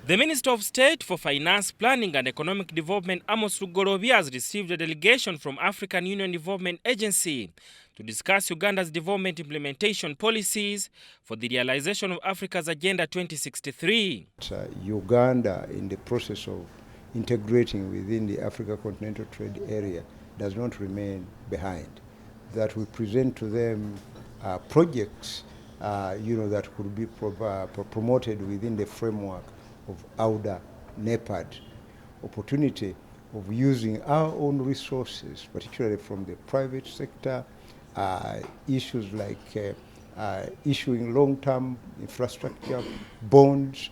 The Minister of State for Finance, Planning and Economic Development, Amos Lugoloobi, has received a delegation from African Union Development Agency to discuss Uganda's development implementation policies for the realization of Africa's Agenda 2063. Uganda, in the process of integrating within the Africa Continental Trade Area, does not remain behind. That we present to them projects that could be promoted within the framework of AUDA, NEPAD, opportunity of using our own resources, particularly from the private sector, issues like issuing long-term infrastructure bonds,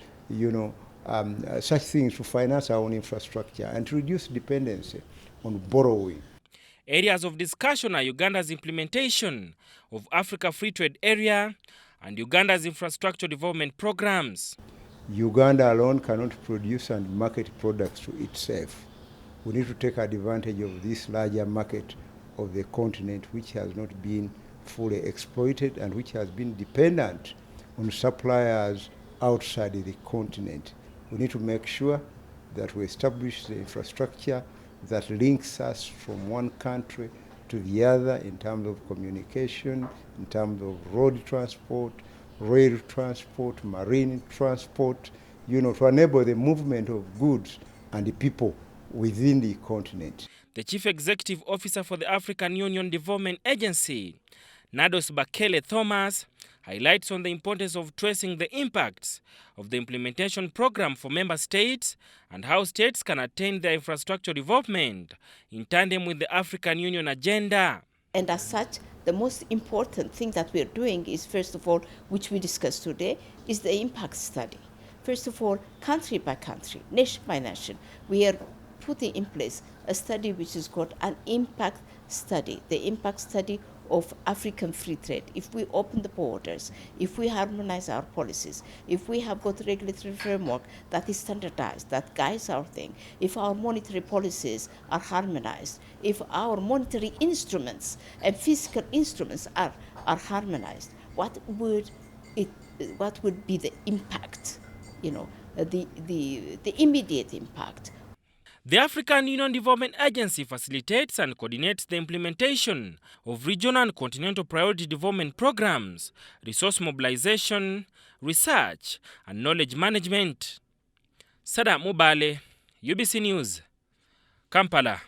such things to finance our own infrastructure and to reduce dependency on borrowing. Areas of discussion are Uganda's implementation of Africa Free Trade Area and Uganda's infrastructure development programs. Uganda alone cannot produce and market products to itself. We need to take advantage of this larger market of the continent, which has not been fully exploited and which has been dependent on suppliers outside the continent. We need to make sure that we establish the infrastructure that links us from one country to the other in terms of communication, in terms of road transport, rail transport, marine transport, to enable the movement of goods and the people within the continent. The Chief Executive Officer for the African Union Development Agency, Nardos Bekele Thomas, highlights on the importance of tracing the impacts of the implementation program for member states and how states can attain their infrastructure development in tandem with the African Union agenda. And as such, the most important thing that we're doing is, first of all, which we discussed today, is the impact study. First of all, country by country, nation by nation, we are putting in place a study which is called an impact study, the impact study of African free trade. If we open the borders, if we harmonize our policies, if we have got a regulatory framework that is standardized, that guides our thing, if our monetary policies are harmonized, if our monetary instruments and fiscal instruments are harmonized, what would be the impact, the immediate impact? The African Union Development Agency facilitates and coordinates the implementation of regional and continental priority development programs, resource mobilization, research, and knowledge management. Sada Mubale, UBC News, Kampala.